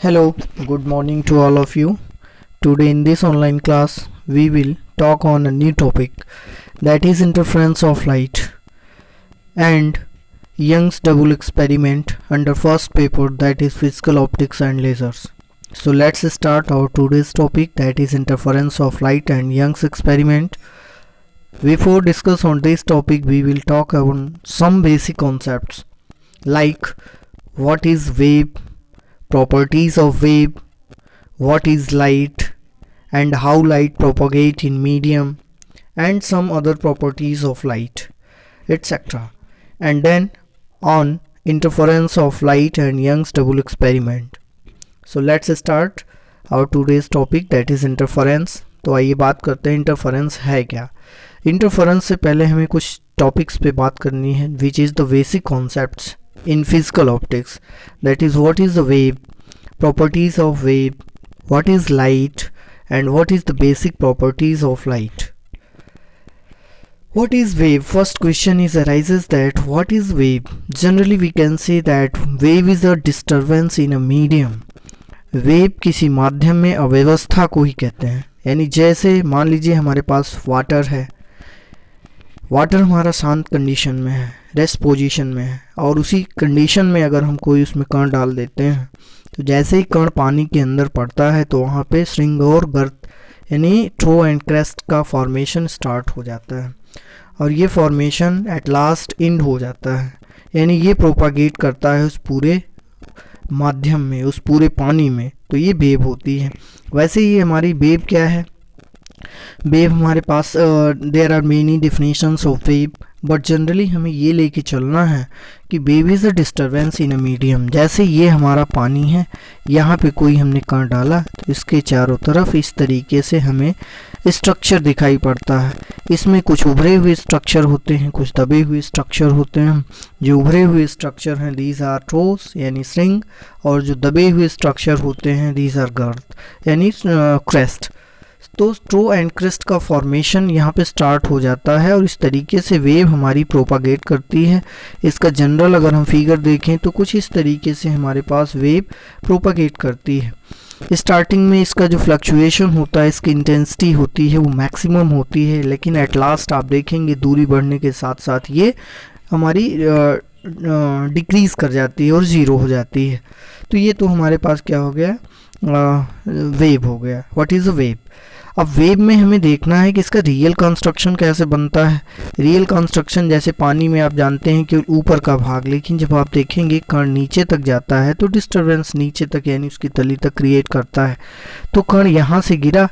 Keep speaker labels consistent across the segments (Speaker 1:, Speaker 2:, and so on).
Speaker 1: Hello, good morning to all of you. Today in this online class, we will talk on a new topic, that is interference of light and Young's double experiment under first paper, that is physical optics and lasers. So let's start our today's topic, that is interference of light and Young's experiment. Before discuss on this topic, we will talk on some basic concepts like what is wave, properties of wave, what is light and how light propagate in medium, and some other properties of light, etc. And then on interference of light and Young's double experiment. So let's start our today's topic, that is interference. तो आइए बात करते हैं interference है क्या। Interference से पहले हमें कुछ टॉपिक्स पे बात करनी है, which is the basic concepts in physical optics, that is what is the wave, properties of wave, what is light and what is the basic properties of light. What is wave? First question is arises that what is wave? Generally we can say that wave is a disturbance in a medium. Wave किसी माध्यम में अव्यवस्था को ही कहते हैं, यानी जैसे मान लीजिए हमारे पास वाटर है, वाटर हमारा शांत कंडीशन में है, रेस्ट पोजीशन में है, और उसी कंडीशन में अगर हम कोई उसमें कण डाल देते हैं तो जैसे ही कण पानी के अंदर पड़ता है तो वहाँ पे श्रृंग और गर्त यानी थ्रो एंड क्रेस्ट का फॉर्मेशन स्टार्ट हो जाता है, और ये फॉर्मेशन एट लास्ट एंड हो जाता है, यानी ये प्रोपागेट करता है उस पूरे माध्यम में, उस पूरे पानी में, तो ये वेव होती है। वैसे ही हमारी वेव क्या है, वेव हमारे पास there are many definitions of wave, but generally हमें ये लेके चलना है कि wave is a disturbance in a medium. जैसे ये हमारा पानी है, यहाँ पे कोई हमने कण डाला तो इसके चारों तरफ इस तरीके से हमें स्ट्रक्चर दिखाई पड़ता है। इसमें कुछ उभरे हुए स्ट्रक्चर होते हैं, कुछ दबे हुए स्ट्रक्चर होते हैं। जो उभरे हुए स्ट्रक्चर हैं दीज आर थ्रोस यानी स्ट्रिंग, और जो दबे हुए स्ट्रक्चर होते हैं दीज आर गर्थ यानी क्रेस्ट। तो स्ट्रो एंड क्रिस्ट का फॉर्मेशन यहाँ पे स्टार्ट हो जाता है और इस तरीके से वेव हमारी प्रोपागेट करती है। इसका जनरल अगर हम फिगर देखें तो कुछ इस तरीके से हमारे पास वेव प्रोपागेट करती है। स्टार्टिंग में इसका जो फ्लक्चुएशन होता है, इसकी इंटेंसिटी होती है वो मैक्सिमम होती है, लेकिन एट लास्ट आप देखेंगे दूरी बढ़ने के साथ साथ ये हमारी डिक्रीज़ कर जाती है और ज़ीरो हो जाती है। तो ये तो हमारे पास क्या हो गया, वेव हो गया। What is a wave? अब वेव में हमें देखना है कि इसका रियल कंस्ट्रक्शन कैसे बनता है। रियल कंस्ट्रक्शन जैसे पानी में आप जानते हैं कि ऊपर का भाग, लेकिन जब आप देखेंगे कण नीचे तक जाता है तो डिस्टर्बेंस नीचे तक यानी उसकी तली तक क्रिएट करता है। तो कण यहाँ से गिरा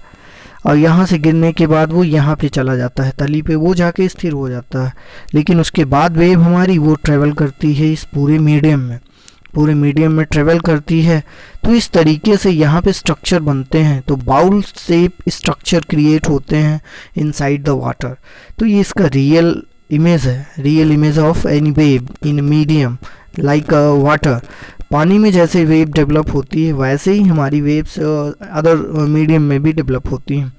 Speaker 1: और यहाँ से गिरने के बाद वो यहाँ पे चला जाता है, तली पे वो जाके स्थिर हो जाता है, लेकिन उसके बाद वेव हमारी वो ट्रेवल करती है इस पूरे मीडियम में ट्रेवल करती है। तो इस तरीके से यहाँ पे स्ट्रक्चर बनते हैं, तो बाउल शेप स्ट्रक्चर क्रिएट होते हैं इनसाइड द वाटर। तो ये इसका रियल इमेज है, real image of any wave in medium like water. पानी में जैसे वेव डेवलप होती है वैसे ही हमारी वेव्स अदर मीडियम में भी डेवलप होती हैं।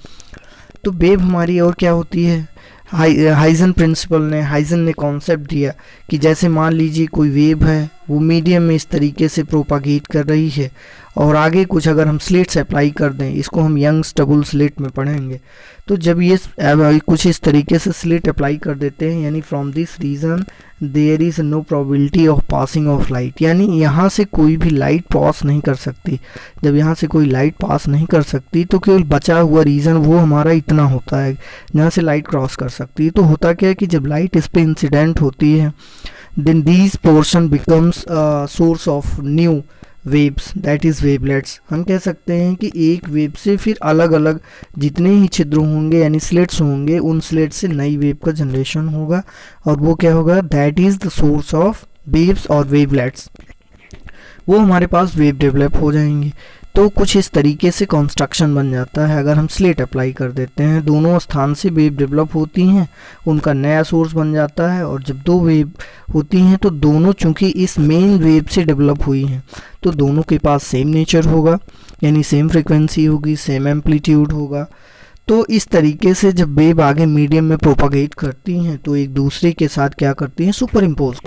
Speaker 1: तो वेव हमारी और क्या होती है, हाइजन ने कॉन्सेप्ट दिया कि जैसे मान लीजिए कोई वेव है वो मीडियम में इस तरीके से प्रोपागेट कर रही है, और आगे कुछ अगर हम स्लिट्स अप्लाई कर दें, इसको हम यंग्स डबल स्लिट में पढ़ेंगे, तो जब ये कुछ इस तरीके से स्लिट अप्लाई कर देते हैं, यानी from this region there is no probability of passing of light, यानी यहाँ से कोई भी लाइट पास नहीं कर सकती। जब यहाँ से कोई लाइट पास नहीं कर सकती तो केवल बचा हुआ रीज़न वो हमारा इतना होता है जहाँ से लाइट क्रॉस कर सकती है। तो होता क्या है कि जब लाइट इस पर इंसिडेंट होती है then these portion becomes a source of new waves, that is wavelets। हम कह सकते हैं कि एक वेव से फिर अलग अलग जितने ही छिद्र होंगे यानी स्लिट्स होंगे, उन स्लिट्स से नई वेव का जनरेशन होगा, और वो क्या होगा, that is the source of waves और वेवलेट्स। वो हमारे पास वेव डेवलप हो जाएंगी। तो कुछ इस तरीके से कंस्ट्रक्शन बन जाता है। अगर हम स्लिट अप्लाई कर देते हैं, दोनों स्थान से वेव डेवलप होती हैं, उनका नया सोर्स बन जाता है, और जब दो वेव होती हैं तो दोनों चूंकि इस मेन वेव से डेवलप हुई हैं तो दोनों के पास सेम नेचर होगा, यानी सेम फ्रिक्वेंसी होगी, सेम एम्पलीट्यूड होगा। तो इस तरीके से जब वेव आगे मीडियम में प्रोपागेट करती हैं तो एक दूसरे के साथ क्या करती हैं, सुपर इम्पोज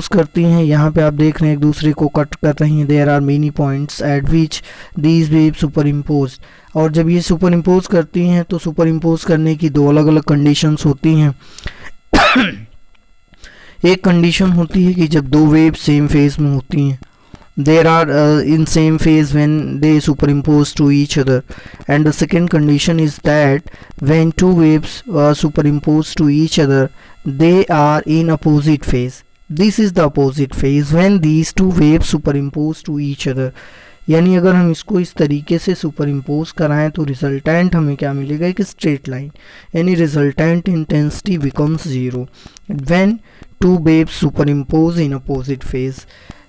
Speaker 1: करती हैं। यहाँ पे आप देख रहे हैं एक दूसरे को कट कर रही हैं। There are many points at which these wave superimpose. और जब ये सुपर इम्पोज करती हैं तो सुपर इम्पोज करने की दो अलग अलग कंडीशंस होती हैं। एक कंडीशन होती है कि जब दो वेव सेम फेज में होती हैं, they are in same phase when they superimpose to each other, and the second condition is that when two waves superimpose to each other they are in opposite phase. This is the opposite phase when these two waves superimpose to each other. यानी अगर हम इसको इस तरीके से super impose कराएं तो resultant हमें क्या मिलेगा, एक स्ट्रेट लाइन, यानी resultant intensity becomes zero when two waves super impose in opposite phase.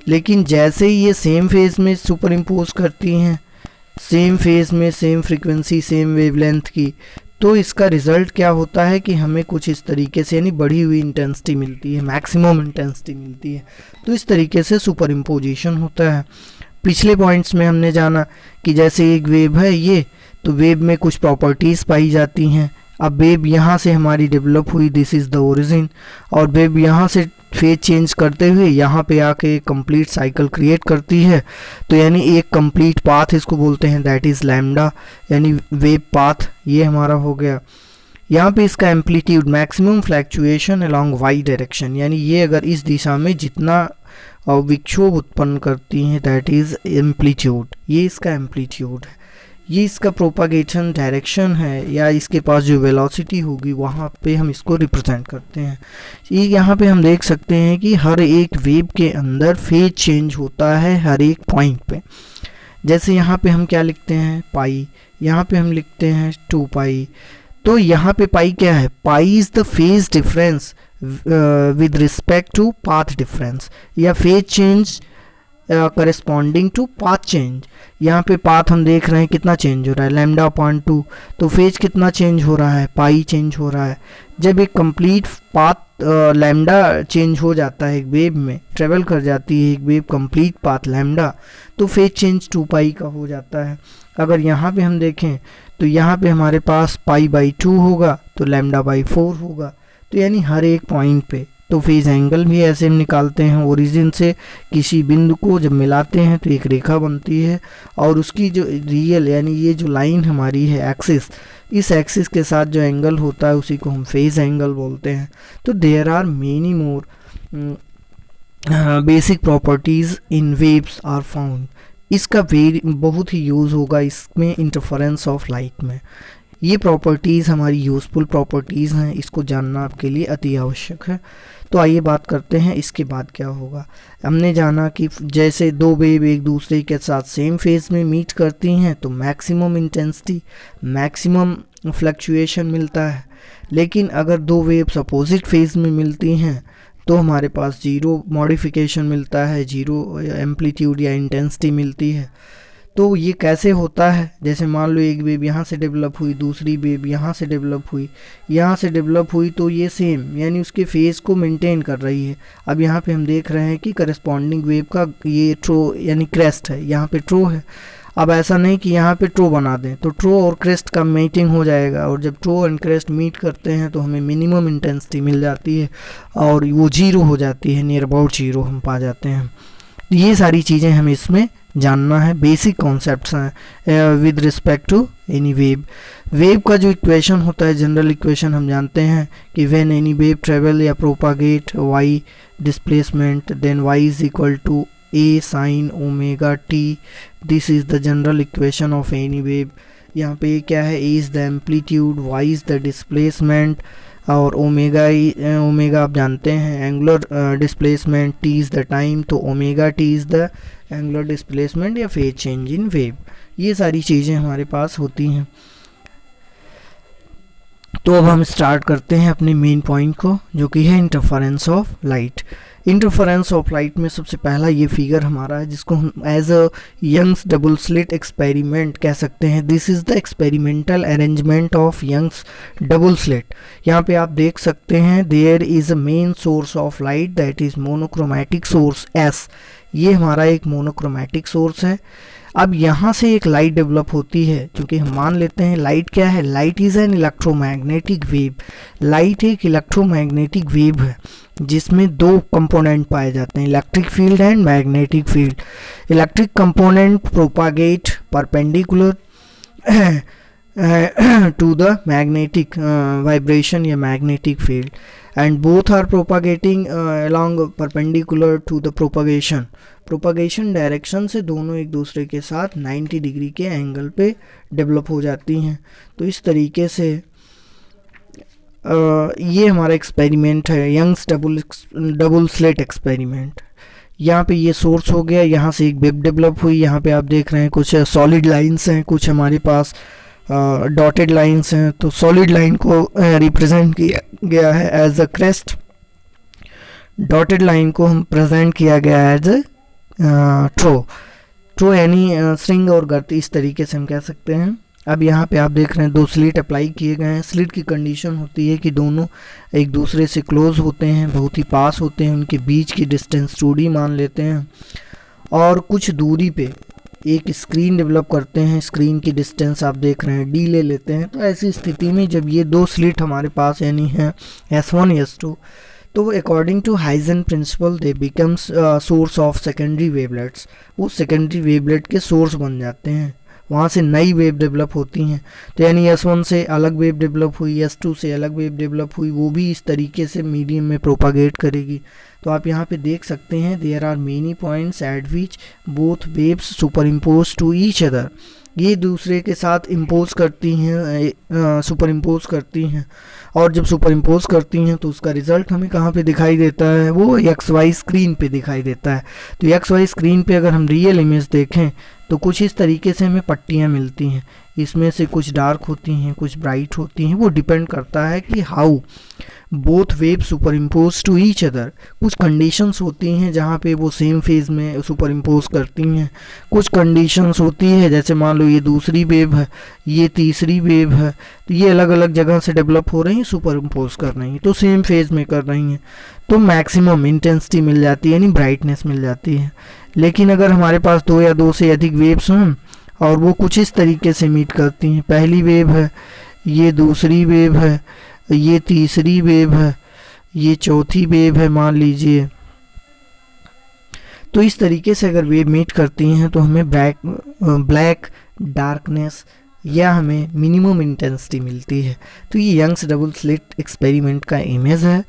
Speaker 1: लेकिन जैसे ही ये सेम फेज में सुपर इम्पोज करती हैं, सेम फेज में सेम फ्रीक्वेंसी सेम वेवलेंथ की, तो इसका रिज़ल्ट क्या होता है कि हमें कुछ इस तरीके से यानी बढ़ी हुई इंटेंसिटी मिलती है, मैक्सिमम इंटेंसिटी मिलती है। तो इस तरीके से सुपर इम्पोजिशन होता है। पिछले पॉइंट्स में हमने जाना कि जैसे एक वेव है ये, तो वेव में कुछ प्रॉपर्टीज़ पाई जाती हैं। अब वेव यहाँ से हमारी डेवलप हुई, दिस इज़ द ओरिजिन, और वेव यहाँ से फेज चेंज करते हुए यहाँ पे आके कंप्लीट साइकिल क्रिएट करती है। तो यानी एक कंप्लीट पाथ इसको बोलते हैं, दैट इज़ लैम्डा, यानी वेव पाथ ये हमारा हो गया। यहाँ पे इसका amplitude maximum fluctuation along Y direction, यानी ये अगर इस दिशा में जितना विक्षोभ उत्पन्न करती हैं दैट इज़ एम्पलीट्यूड, ये इसका एम्पलीट्यूड है। ये इसका प्रोपागेशन डायरेक्शन है, या इसके पास जो वेलोसिटी होगी वहाँ पे हम इसको रिप्रेजेंट करते हैं। ये यहाँ पे हम देख सकते हैं कि हर एक वेव के अंदर फेज चेंज होता है हर एक पॉइंट पे। जैसे यहाँ पे हम क्या लिखते हैं, पाई, यहाँ पे हम लिखते हैं 2 पाई। तो यहाँ पे पाई क्या है, pi is the phase difference with respect to path difference, या phase change corresponding to path change. यहाँ पे पाथ हम देख रहे हैं कितना चेंज हो रहा है, लैम्डा अपॉन 2, तो फेज कितना चेंज हो रहा है, पाई चेंज हो रहा है। जब एक कंप्लीट पाथ लैम्डा चेंज हो जाता है, एक वेव में ट्रेवल कर जाती है एक वेव कंप्लीट पाथ लैम्डा, तो फेज चेंज 2 पाई का हो जाता है। अगर यहाँ पे हम देखें तो यहाँ पे हमारे पास पाई बाई 2 होगा तो लैम्डा बाई 4 होगा। तो यानी हर एक पॉइंट पे तो फेज एंगल भी ऐसे हम निकालते हैं, ओरिजिन से किसी बिंदु को जब मिलाते हैं तो एक रेखा बनती है, और उसकी जो रियल यानी ये जो लाइन हमारी है एक्सिस, इस एक्सिस के साथ जो एंगल होता है उसी को हम फेज एंगल बोलते हैं। तो there are many more basic properties in waves are found. इसका बहुत ही यूज़ होगा इसमें इंटरफेरेंस ऑफ लाइट में। ये प्रॉपर्टीज़ हमारी यूज़फुल प्रॉपर्टीज़ हैं, इसको जानना आपके लिए अति आवश्यक है। तो आइए बात करते हैं इसके बाद क्या होगा। हमने जाना कि जैसे दो वेव एक दूसरे के साथ सेम फेज में मीट करती हैं तो मैक्सिमम इंटेंसिटी, मैक्सिमम फ्लक्चुएशन मिलता है। लेकिन अगर दो वेव्स अपोजिट फेज में मिलती हैं तो हमारे पास जीरो मॉडिफिकेशन मिलता है, जीरो एम्पलीट्यूड या इंटेंसिटी मिलती है। तो ये कैसे होता है, जैसे मान लो एक वेव यहाँ से डेवलप हुई, दूसरी वेव यहाँ से डेवलप हुई, यहाँ से डेवलप हुई, तो ये सेम यानी उसके फेज़ को मेंटेन कर रही है। अब यहाँ पे हम देख रहे हैं कि करस्पॉन्डिंग वेव का ये ट्रो यानी क्रेस्ट है, यहाँ पे ट्रो है। अब ऐसा नहीं कि यहाँ पे ट्रो बना दें, तो ट्रो और क्रेस्ट का मीटिंग हो जाएगा, और जब ट्रो एंड क्रेस्ट मीट करते हैं तो हमें मिनिमम इंटेंसिटी मिल जाती है और वो जीरो हो जाती है, नियर अबाउट जीरो हम पा जाते हैं। ये सारी चीज़ें हमें इसमें जानना है, बेसिक कॉन्सेप्ट्स हैं with respect to any wave. Wave का जो इक्वेशन होता है, जनरल इक्वेशन हम जानते हैं कि व्हेन एनी वेव ट्रेवल या propagate y displacement then y is equal to A sine omega t. This is the general equation of any wave. यहाँ पे क्या है, A is the amplitude, y is the displacement, और omega आप जानते हैं angular displacement, t is the time, तो omega t is the angular displacement या फेज चेंज इन वेव। ये सारी चीज़ें हमारे पास होती हैं। तो अब हम स्टार्ट करते हैं अपने मेन पॉइंट को, जो कि है interference of light. Interference of light में सबसे पहला ये फिगर हमारा है, जिसको हम as a Young's double slit experiment कह सकते हैं। This is the experimental arrangement of Young's double slit. यहाँ पे आप देख सकते हैं there is a main source of light that is monochromatic source S. ये हमारा एक मोनोक्रोमैटिक सोर्स है। अब यहाँ से एक लाइट डेवलप होती है, क्योंकि हम मान लेते हैं लाइट क्या है, light is an electromagnetic wave. Light एक इलेक्ट्रोमैग्नेटिक वेव है जिसमें दो कंपोनेंट पाए जाते हैं, electric field and magnetic field. Electric component propagate perpendicular to the magnetic vibration या magnetic field, and both are propagating along perpendicular to the propagation direction से दोनों एक दूसरे के साथ 90 डिग्री के एंगल पे डेवलप हो जाती हैं। तो इस तरीके से ये हमारा एक्सपेरिमेंट है, यंग्स डबल स्लिट एक्सपेरिमेंट। यहाँ पे ये सोर्स हो गया, यहाँ से एक वेव डेवलप हुई। यहाँ पे आप देख रहे हैं कुछ सॉलिड लाइंस हैं, कुछ हमारे पास डॉटेड लाइंस हैं। तो सॉलिड लाइन को रिप्रेजेंट किया गया है as a crest, dotted line को हम प्रेजेंट किया गया है एज अ ट्रो यानी स्ट्रिंग और गर्त, इस तरीके से हम कह सकते हैं। अब यहाँ पे आप देख रहे हैं दो स्लिट अप्लाई किए गए हैं। स्लिट की कंडीशन होती है कि दोनों एक दूसरे से क्लोज होते हैं, बहुत ही पास होते हैं, उनके बीच की डिस्टेंस 2D मान लेते हैं, और कुछ दूरी पे एक स्क्रीन डेवलप करते हैं। स्क्रीन की डिस्टेंस आप देख रहे हैं D ले लेते हैं। तो ऐसी स्थिति में जब ये दो स्लिट हमारे पास यानी है S1 S2, तो according to Huygens principle they becomes source of secondary wavelets. वो सेकेंडरी वेवलेट के सोर्स बन जाते हैं, वहाँ से नई वेव डेवलप होती हैं। तो यानी S1 से अलग वेव डेवलप हुई, S2 से अलग वेव डेवलप हुई, वो भी इस तरीके से मीडियम में प्रोपागेट करेगी। तो आप यहाँ पे देख सकते हैं there are many points at which both waves superimpose to each other. ये दूसरे के साथ इम्पोज करती हैं, सुपर इम्पोज करती हैं, और जब सुपर इम्पोज करती हैं तो उसका रिज़ल्ट हमें कहाँ पे दिखाई देता है, वो XY स्क्रीन पे दिखाई देता है। तो XY स्क्रीन पे अगर हम रियल इमेज देखें तो कुछ इस तरीके से हमें पट्टियाँ मिलती हैं। इसमें से कुछ डार्क होती हैं, कुछ ब्राइट होती हैं, वो डिपेंड करता है कि how both wave superimpose to each other. कुछ कंडीशंस होती हैं जहाँ पे वो सेम फेज में सुपर इम्पोज करती हैं। कुछ कंडीशंस होती है जैसे मान लो ये दूसरी वेव है, ये तीसरी वेव है, तो ये अलग अलग जगह से डेवलप हो रही हैं, सुपर इम्पोज कर रही हैं, तो सेम फेज में कर रही हैं, तो मैक्सिमम इंटेंसिटी मिल जाती है, यानी ब्राइटनेस मिल जाती है। लेकिन अगर हमारे पास दो या दो से अधिक वेव्स हों और वो कुछ इस तरीके से मीट करती हैं, पहली वेव है, ये दूसरी वेव है, ये तीसरी वेव है, ये चौथी वेव है मान लीजिए, तो इस तरीके से अगर वेव मीट करती हैं तो हमें ब्लैक डार्कनेस या हमें मिनिमम इंटेंसिटी मिलती है। तो ये यंग्स डबल स्लिट एक्सपेरिमेंट का इमेज है।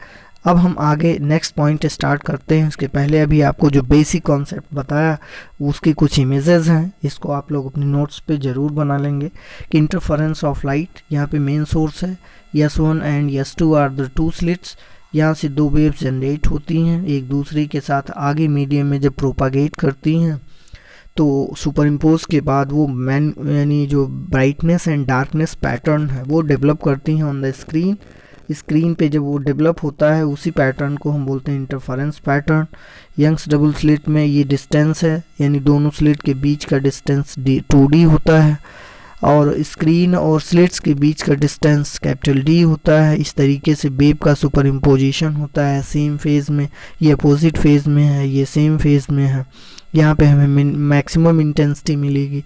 Speaker 1: अब हम आगे नेक्स्ट पॉइंट स्टार्ट करते हैं। उसके पहले अभी आपको जो बेसिक कॉन्सेप्ट बताया उसके कुछ इमेजेस हैं, इसको आप लोग अपनी नोट्स पे ज़रूर बना लेंगे। कि इंटरफेरेंस ऑफ लाइट, यहाँ पे मेन सोर्स है, S1 and S2 are the two slits. यहाँ से दो वेव्स जनरेट होती हैं एक दूसरे के साथ, आगे मीडियम में जब प्रोपागेट करती हैं तो सुपर इम्पोज के बाद वो यानी जो ब्राइटनेस एंड डार्कनेस पैटर्न है वो डेवलप करती हैं ऑन द स्क्रीन। स्क्रीन पे जब वो डेवलप होता है उसी पैटर्न को हम बोलते हैं interference pattern. Young's double slit में ये डिस्टेंस है, यानी दोनों स्लिट के बीच का डिस्टेंस 2D होता है, और स्क्रीन और स्लिट्स के बीच का डिस्टेंस कैपिटल D होता है। इस तरीके से वेव का सुपर इम्पोजिशन होता है सेम फेज में, ये अपोजिट फेज में है, ये सेम फेज में है। यहाँ पे हमें मैक्सिमम इंटेंसिटी मिलेगी,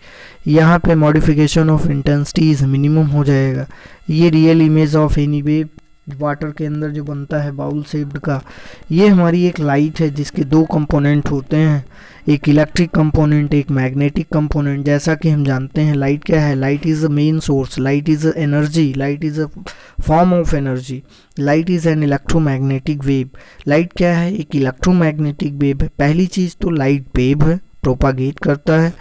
Speaker 1: यहाँ पे modification of intensity is minimum हो जाएगा। ये real image of any wave water के अंदर जो बनता है बाउल शेप्ड का, ये हमारी एक लाइट है जिसके दो कंपोनेंट होते हैं, एक इलेक्ट्रिक कंपोनेंट, एक मैग्नेटिक कंपोनेंट। जैसा कि हम जानते हैं लाइट क्या है, light is a main source, light is energy, light is a form of energy, light is an electromagnetic wave. Light क्या है, एक इलेक्ट्रोमैग्नेटिक वेव है। पहली चीज़ तो लाइट वेव है, प्रोपागेट करता है।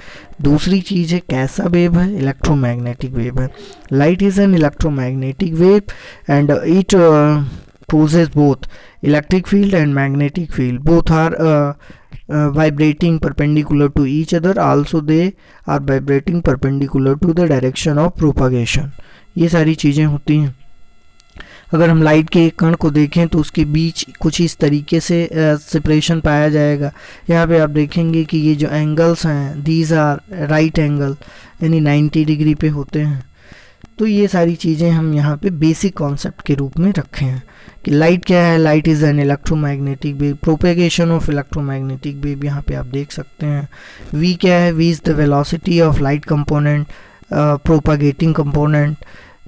Speaker 1: दूसरी चीज़ है कैसा वेव है, इलेक्ट्रोमैग्नेटिक वेव है। Light is an electromagnetic wave and it possess both electric field and magnetic field. Both are vibrating perpendicular to each other. Also they are vibrating perpendicular to the direction of propagation. ये सारी चीज़ें होती हैं। अगर हम light के एक कण को देखें तो उसके बीच कुछ इस तरीके से सेपरेशन पाया जाएगा। यहाँ पे आप देखेंगे कि ये जो एंगल्स हैं दीज आर राइट एंगल, यानी 90 डिग्री पे होते हैं। तो ये सारी चीज़ें हम यहाँ पे बेसिक कॉन्सेप्ट के रूप में रखे हैं कि लाइट क्या है, light is an electromagnetic wave, propagation of electromagnetic wave यहाँ पे आप देख सकते हैं। वी क्या है, v is the velocity of light component, propagating component.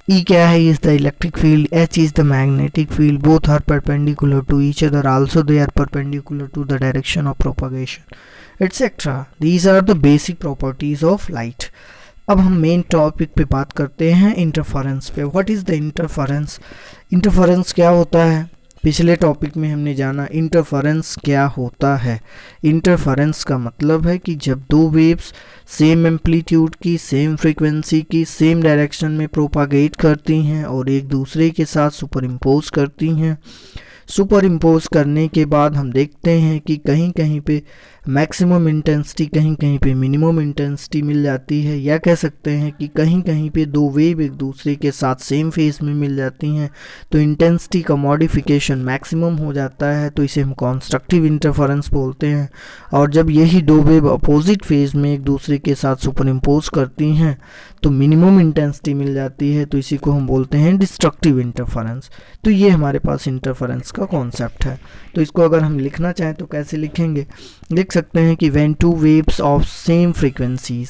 Speaker 1: E क्या है, is the electric field, H is the magnetic field, both are perpendicular to each other, also they are perpendicular to the direction of propagation etcetera. These are the basic properties of light. अब हम main topic पे बात करते हैं interference पे। What is the interference? Interference क्या होता है? पिछले टॉपिक में हमने जाना इंटरफेरेंस क्या होता है। इंटरफेरेंस का मतलब है कि जब दो वेव्स सेम एम्पलीट्यूड की, सेम फ्रीक्वेंसी की, सेम डायरेक्शन में प्रोपागेट करती हैं और एक दूसरे के साथ सुपर इम्पोज करती हैं। सुपर इम्पोज करने के बाद हम देखते हैं कि कहीं कहीं पे मैक्सिमम इंटेंसिटी, कहीं कहीं पे मिनिमम इंटेंसिटी मिल जाती है, या कह सकते हैं कि कहीं कहीं पे दो वेव एक दूसरे के साथ सेम फेज में मिल जाती हैं, तो इंटेंसिटी का मॉडिफिकेशन मैक्सिमम हो जाता है, तो इसे हम कंस्ट्रक्टिव इंटरफेरेंस बोलते हैं। और जब यही दो वेव अपोजिट फेज में एक दूसरे के साथ सुपर इम्पोज करती हैं तो मिनिमम इंटेंसिटी मिल जाती है, तो इसी को हम बोलते हैं डिस्ट्रक्टिव इंटरफेरेंस। तो ये हमारे पास इंटरफेरेंस का कॉन्सेप्ट है। तो इसको अगर हम लिखना चाहें तो कैसे लिखेंगे? लिख सकते हैं कि when two waves of same frequencies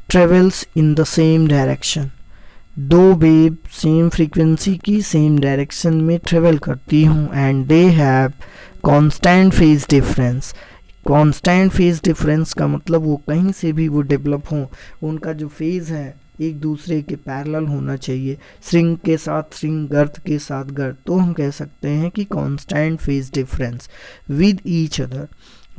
Speaker 1: travels in the same direction, दो वेव सेम फ्रीक्वेंसी की सेम डायरेक्शन में ट्रेवल करती हूँ, and they have constant phase difference. Constant phase difference का मतलब वो कहीं से भी वो डेवलप हों, उनका जो फेज है एक दूसरे के पैरेलल होना चाहिए, स्ट्रिंग के साथ स्ट्रिंग, गर्त के साथ गर्त, तो हम कह सकते हैं कि constant phase difference with each other,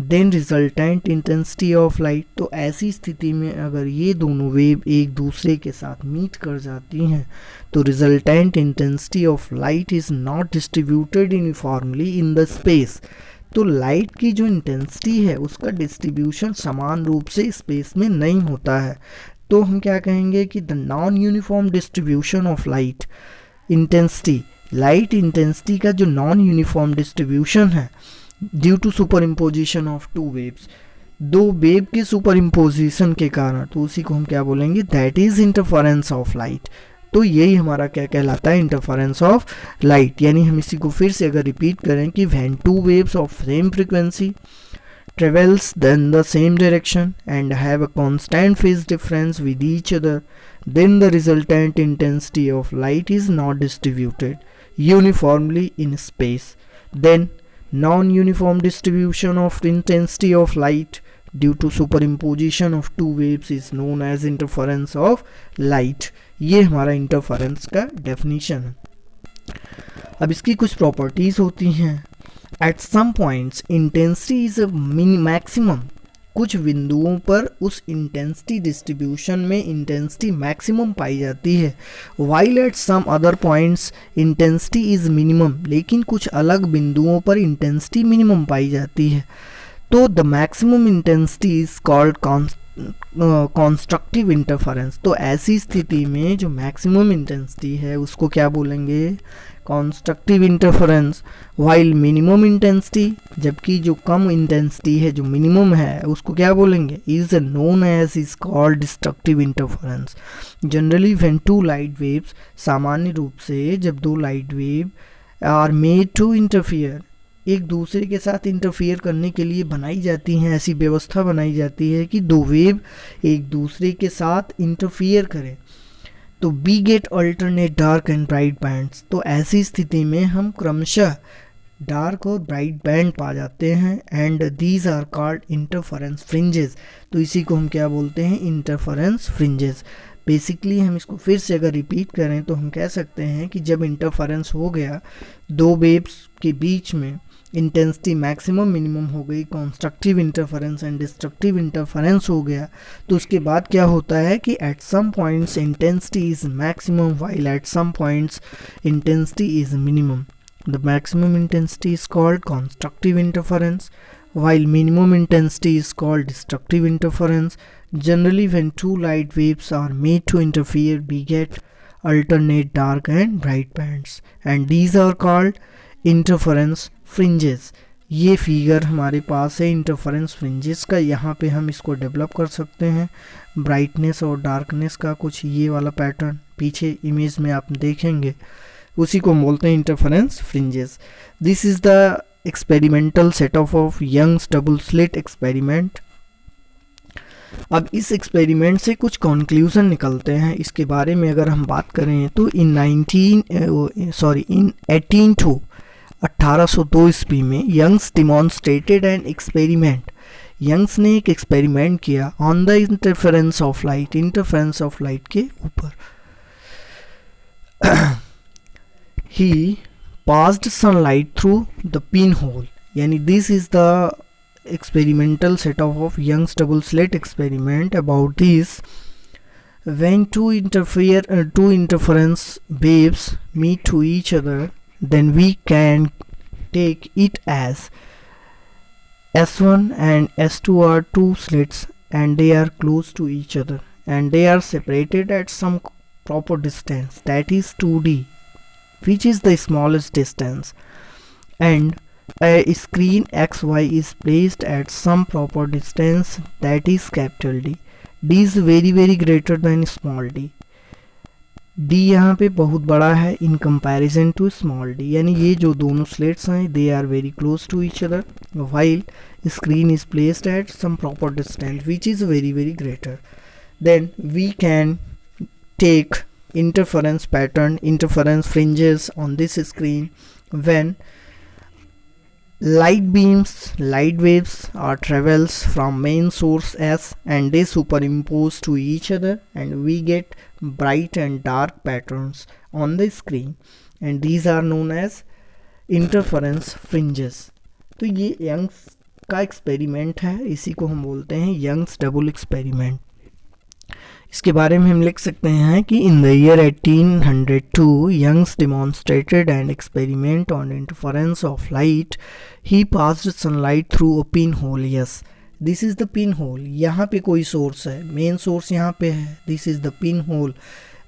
Speaker 1: then resultant intensity of light. तो ऐसी स्थिति में अगर ये दोनों वेव एक दूसरे के साथ मीट कर जाती हैं तो resultant intensity of light is not distributed uniformly in the space. तो लाइट की जो इंटेंसिटी है उसका डिस्ट्रीब्यूशन समान रूप से स्पेस में नहीं होता है, तो हम क्या कहेंगे कि the non uniform distribution of light intensity, light intensity का जो नॉन यूनिफॉर्म डिस्ट्रीब्यूशन है due to superimposition of two waves, दो वेव के सुपर इम्पोजिशन के कारण, तो उसी को हम क्या बोलेंगे, that is interference of light. तो यही हमारा क्या कहलाता है, इंटरफेरेंस ऑफ लाइट। यानी हम इसी को फिर से अगर रिपीट करें कि when two waves of same frequency travels in the same direction and have a constant phase difference with each other, then the resultant intensity of light is not distributed uniformly in space. Then non-uniform distribution of intensity of light due to superimposition of two waves is known as interference of light. ये हमारा interference का definition है। अब इसकी कुछ properties होती हैं। At some points intensity is a maximum, कुछ बिंदुओं पर उस इंटेंसिटी डिस्ट्रीब्यूशन में इंटेंसिटी मैक्सिमम पाई जाती है, while at some other points intensity is minimum, लेकिन कुछ अलग बिंदुओं पर इंटेंसिटी मिनिमम पाई जाती है। तो the maximum intensity is called constructive interference. तो ऐसी स्थिति में जो मैक्सिमम इंटेंसिटी है उसको क्या बोलेंगे, constructive interference. While minimum intensity, जबकि जो कम इंटेंसिटी है जो मिनिमम है उसको क्या बोलेंगे, is known as is called destructive interference. Generally when two light waves, सामान्य रूप से जब दो light wave are made to interfere, एक दूसरे के साथ इंटरफियर करने के लिए बनाई जाती हैं, ऐसी व्यवस्था बनाई जाती है कि दो वेव एक दूसरे के साथ इंटरफियर करें, तो we get alternate dark and bright bands. तो ऐसी स्थिति में हम क्रमशः डार्क और ब्राइट बैंड पा जाते हैं, and these are called interference fringes. तो इसी को हम क्या बोलते हैं, इंटरफेरेंस फ्रिंजेस। बेसिकली हम इसको फिर से अगर रिपीट करें तो हम कह सकते हैं कि जब इंटरफेरेंस हो गया, दो वेव्स के बीच में इंटेंसिटी मैक्सिमम मिनिमम हो गई, constructive interference and destructive interference हो गया, तो उसके बाद क्या होता है कि at some points intensity is maximum while at some points intensity is minimum. The maximum intensity is called constructive interference while minimum intensity is called destructive interference. Generally when two light waves are made to interfere, we get alternate dark and bright bands, and these are called interference fringes. ये figure हमारे पास है interference fringes का, यहाँ पे हम इसको develop कर सकते हैं। ब्राइटनेस और डार्कनेस का कुछ ये वाला पैटर्न पीछे इमेज में आप देखेंगे, उसी को हम बोलते हैं interference fringes. This is the experimental setup of Young's double slit experiment. अब इस एक्सपेरिमेंट से कुछ कंक्लूजन निकलते हैं। इसके बारे में अगर हम बात करें तो इन 1802 ईस्वी में Young's demonstrated an experiment. Young's ने एक एक्सपेरिमेंट किया on the interference of light, interference of light के ऊपर। He passed sunlight through the pin hole, यानी this is the experimental setup of Young's double slit experiment. About this, when two interference waves meet to each other, then we can take it as S1 and S2 are two slits and they are close to each other and they are separated at some proper distance, that is 2D, which is the smallest distance, and a screen XY is placed at some proper distance, that is capital D. D is very greater than small d. D यहाँ पे बहुत बड़ा है in comparison to small d, यानी ये जो दोनों slits हैं they are very close to each other while screen is placed at some proper distance which is very greater. Then we can take interference pattern, interference fringes on this screen when light waves are travels from main source S and they superimpose to each other and we get bright and dark patterns on the screen and these are known as interference fringes. तो ये Young's का experiment है, इसी को हम बोलते हैं Young's double experiment. इसके बारे में हम लिख सकते हैं कि in the year 1802 Young's demonstrated an experiment on interference of light. He passed sunlight through a pinhole. Yes, this is the pin hole. यहाँ पे कोई सोर्स है, मेन सोर्स यहाँ पे है, this is the pin hole,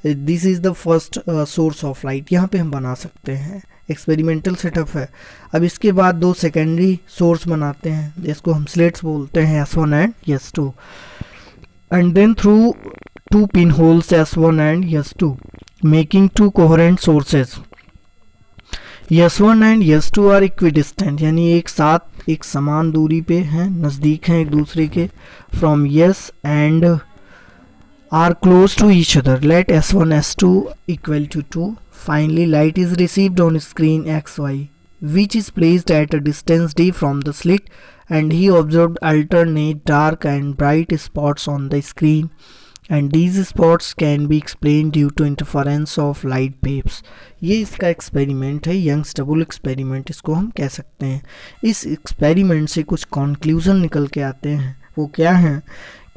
Speaker 1: this is the first source of light. यहाँ पे हम बना सकते हैं, एक्सपेरिमेंटल सेटअप है। अब इसके बाद दो सेकेंडरी सोर्स बनाते हैं जिसको हम स्लिट्स बोलते हैं, S1 and S2, and then through two pinholes S1 and S2 making two coherent sources. S1 and S2 are equidistant, यानी एक साथ एक समान दूरी पे हैं, नज़दीक हैं एक दूसरे के, from S and are close to each other. Let S1 S2 equal to 2. Finally light is received on screen XY which is placed at a distance D from the slit and he observed alternate dark and bright spots on the screen and these spots can be explained due to interference of light waves. ये इसका experiment है, Young's double experiment इसको हम कह सकते हैं। इस experiment से कुछ कंक्लूजन निकल के आते हैं, वो क्या है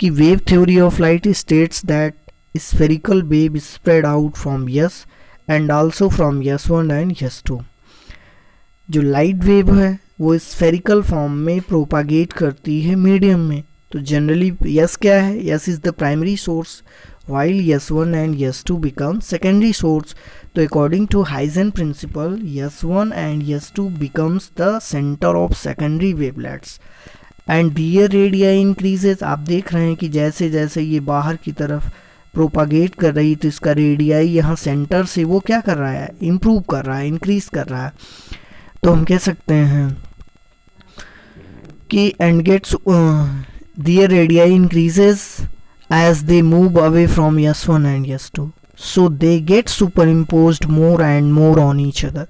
Speaker 1: कि wave theory of light states that spherical wave spread out from S and also from S1 and S2। जो लाइट वेव है वो स्फेरिकल फॉर्म में प्रोपागेट करती है मीडियम में। तो जनरली S क्या है, S is the primary source while S1 and S2 become secondary source. तो according to Huygens principle S1 and S2 becomes the center of secondary wavelets and their radii increases। आप देख रहे हैं कि जैसे जैसे ये बाहर की तरफ प्रोपागेट कर रही तो इसका रेडियाई यहाँ सेंटर से वो क्या कर रहा है, इम्प्रूव कर रहा है, इंक्रीज कर रहा है। तो हम कह सकते हैं कि and gets their radii increases as they move away from S1 and S2, so they get superimposed more and more on each other।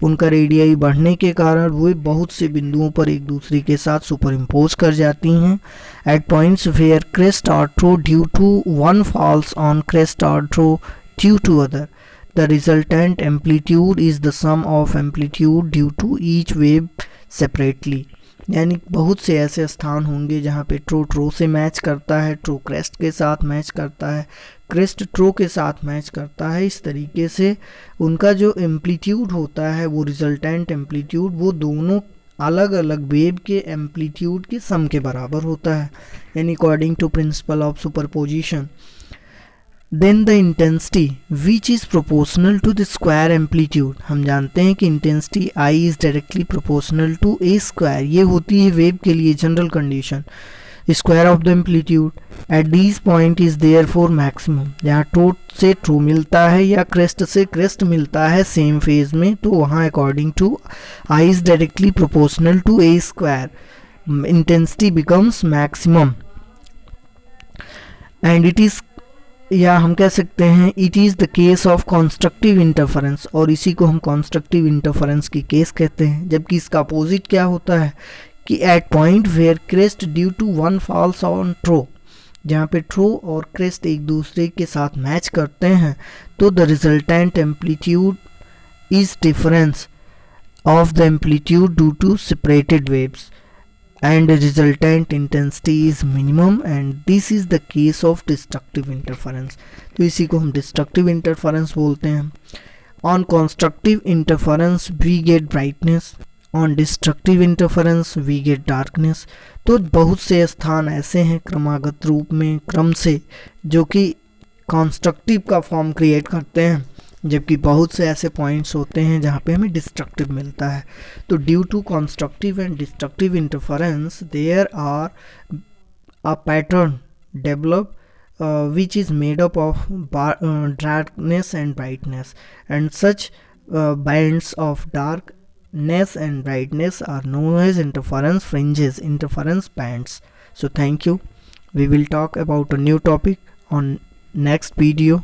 Speaker 1: उनका रेडियाई बढ़ने के कारण वो बहुत से बिंदुओं पर एक दूसरे के साथ सुपर इम्पोज कर जाती हैं। At points where crest or trough due to one falls on crest or trough due to other, the resultant amplitude is the sum of amplitude due to each wave separately. यानी बहुत से ऐसे स्थान होंगे जहाँ पे ट्रो से मैच करता है, ट्रो क्रेस्ट के साथ मैच करता है, क्रेस्ट ट्रो के साथ मैच करता है। इस तरीके से उनका जो एम्पलीट्यूड होता है वो रिजल्टेंट एम्पलीट्यूड वो दोनों अलग अलग वेव के एम्पलीट्यूड के सम के बराबर होता है, यानी according to principle of superposition. Then the intensity which is proportional to the square amplitude. हम जानते हैं कि intensity I is directly proportional to A square, ये होती है वेव के लिए general condition. Square of the amplitude at this point is therefore maximum, जहाँ टोट से ट्रू मिलता है या क्रेस्ट से क्रेस्ट मिलता है सेम फेज में, तो वहाँ according to I is directly proportional to A square, intensity becomes maximum and it is, या हम कह सकते हैं it is the case of constructive interference, और इसी को हम कॉन्स्ट्रक्टिव इंटरफेरेंस की केस कहते हैं। जबकि इसका अपोजिट क्या होता है कि at point where crest due to one falls on trough, जहाँ पे ट्रो और क्रेस्ट एक दूसरे के साथ मैच करते हैं, तो the resultant amplitude is difference of the amplitude due to separated waves and the resultant intensity is minimum, and this is the case of destructive interference। तो इसी को हम destructive interference बोलते हैं। On constructive interference we get brightness, on destructive interference we get darkness। तो बहुत से स्थान ऐसे हैं क्रमागत रूप में क्रम से जो कि constructive का फॉर्म क्रिएट करते हैं, जबकि बहुत से ऐसे पॉइंट्स होते हैं जहाँ पे हमें डिस्ट्रक्टिव मिलता है। तो due to constructive and destructive interference there are a pattern develop which is made up of darkness and brightness, and such bands of darkness and brightness are known as interference fringes, interference bands। So thank you, we will talk about a new topic on next video।